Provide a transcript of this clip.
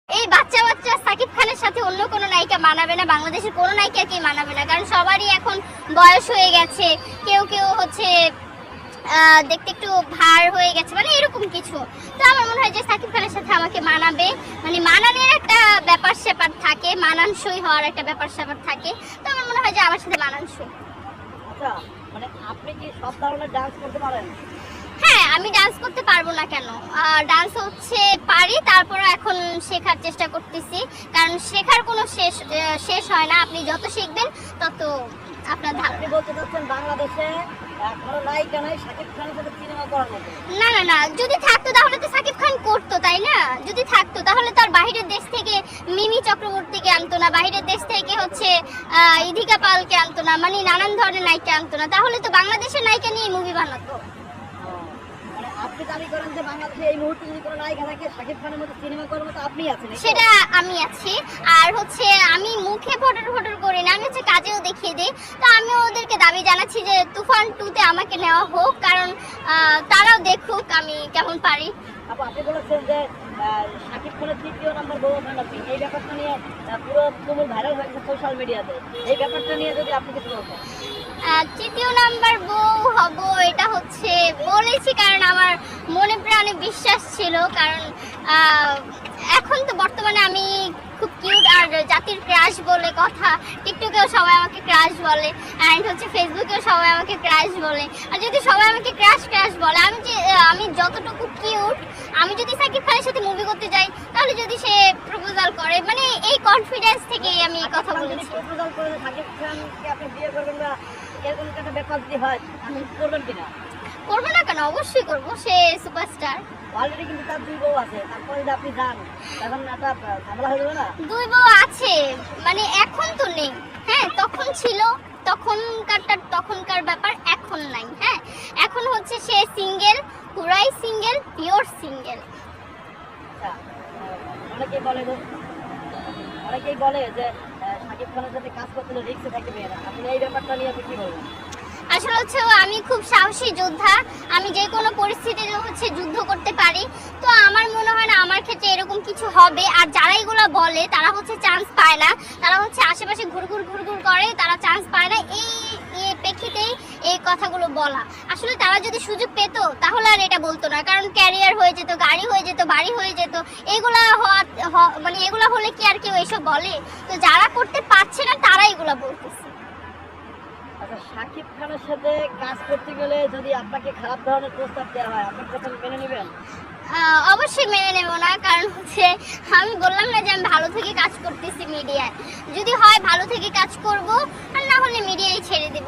এই বাচ্চা বাচ্চা সাকিব খানের সাথে অন্য কোনো নায়িকা মানাবে না, বাংলাদেশের কোনো নায়িকাকেই মানাবে না, কারণ সবারই এখন বয়স হয়ে গেছে, কেউ কেউ হচ্ছে দেখতে একটু ভার হয়ে গেছে, মানে এরকম কিছু। তো আমার মনে হয় যে সাকিব খানের সাথে আমাকে মানাবে, মানে মানানোর একটা ব্যাপার স্যাপার থাকে, মানানসই হওয়ার একটা ব্যাপার স্যাপার থাকে। তো আমার মনে হয় যে আমার সাথে মানানসই। আচ্ছা, মানে আপনি কি সব ধরনের ডান্স করতে পারেন? হ্যাঁ, আমি ডান্স করতে পারবো না কেন, ডান্স হচ্ছে পারি, তারপরে এখন শেখার চেষ্টা করতেছি, কারণ শেখার কোনো শেষ হয় না। আপনি যত শিখবেন তত আপনার আপনি বলতে চাচ্ছেন বাংলাদেশে কোনো নায়িকা নাই সাকিব খানের সাথে সিনেমা করার মতো? না না না, যদি থাকতো তাহলে তো সাকিব খান করতো, তাই না? যদি থাকতো তাহলে তার বাইরের দেশ থেকে মিমি চক্রবর্তীকে আনতো না, বাইরের দেশ থেকে হচ্ছে ইধিকা পালকে আনতো না, মানে নানান ধরনের নায়িকা আনতো না, তাহলে তো বাংলাদেশের নায়িকা নিয়ে মুভি বানাতো। মানে আপনি দাবি করেন যে বাংলাদেশে এই মুহূর্তে যদি কোনো নায়িকা থাকে সাকিব খানের মতো সিনেমা করার মতো আপনি আছেন? সেটা আমি আছি। আর হচ্ছে আমি মুখে ফটর ফটর করি না, আমি হচ্ছে কাজেও দেখিয়ে দিই। তো আমিও ওদেরকে দাবি জানাচ্ছি যে তুফান 2-তে আমাকে নেওয়া হোক, কারণ তারাও দেখুক আমি কেমন পারি। আপনি বলেছেন যে সাকিব খানের তৃতীয় নম্বর বউ হবেন আপনি, এই ব্যাপারটা নিয়ে পুরো তুমুল ভাইরাল হয়েছে সোশ্যাল মিডিয়াতে, এই ব্যাপারটা নিয়ে যদি আপনি কিছু বলতেন। তৃতীয় নাম্বার বউ হব এটা হচ্ছে বলেছি, কারণ আমার মনে প্রাণে বিশ্বাস ছিল, কারণ এখন তো বর্তমানে আমি খুব কিউট আর জাতির ক্রাশ বলে কথা, টিকটকেও সবাই আমাকে ক্রাশ বলে, অ্যান্ড হচ্ছে ফেসবুকেও সবাই আমাকে ক্রাশ বলে। আর যদি সবাই আমাকে ক্রাশ ক্রাশ বলে, আমি যতটুকু কিউট, আমি যদি সাকিব খানের সাথে মুভি করতে যাই, তাহলে যদি সে প্রপোজাল করে, মানে এই কনফিডেন্স থেকেই আমি এই কথা বলেছি। প্রপোজাল করে সাকিব খানকে আপনি বিয়ে করবেন না, এরকম একটা ব্যাপার যদি হয় আপনি করবেন কিনা? করবো না কেন, অবশ্যই করবো, সে সুপারস্টার। অলরেডি কিন্তু তার দুই বউ আছে, তারপরে যদি আপনি যান তখন একটা ঝামেলা হয়ে যাবে না? দুই বউ আছে, মানে এখন তো নেই, হ্যাঁ তখন ছিল, তখনকার ব্যাপার, এখন নাই। হ্যাঁ, এখন হচ্ছে সে সিঙ্গেল, পুরাই সিঙ্গেল, পিওর সিঙ্গেল। অনেকেই বলে যে সাকিব খানের সাথে কাজ করতে হলে রিস্কে থাকে মেয়েরা, আপনি এই ব্যাপারটা নিয়ে আপনি কি বলবেন? আসলে হচ্ছে আমি খুব সাহসী যোদ্ধা, আমি যে কোনো পরিস্থিতিতে হচ্ছে যুদ্ধ করতে পারি। তো আমার মনে হয় না আমার ক্ষেত্রে এরকম কিছু হবে। আর যারা এগুলো বলে তারা হচ্ছে চান্স পায় না, তারা হচ্ছে আশেপাশে ঘুরঘুর করে, তারা চান্স পায় না, এই প্রেক্ষিতেই এই কথাগুলো বলা। আসলে তারা যদি সুযোগ পেত তাহলে আর এটা বলতো না, কারণ ক্যারিয়ার হয়ে যেত, গাড়ি হয়ে যেত, বাড়ি হয়ে যেত, এগুলা মানে এগুলা হলে কি আর কেউ এসব বলে? তো যারা করতে পারছে না তারা এগুলা বলতেছে। আচ্ছা, সাকিব খানের সাথে কাজ করতে গেলে যদি আপনাকে খারাপ ধরনের প্রস্তাব দেওয়া হয় আপনি প্রথম মেনে নেবেন? অবশ্যই মেনে নেব না, কারণ হচ্ছে আমি বললাম না যে আমি ভালো থেকে কাজ করতেছি মিডিয়ায়, যদি হয় ভালো থেকে কাজ করব, আর না হলে মিডিয়ায় ছেড়ে দেব।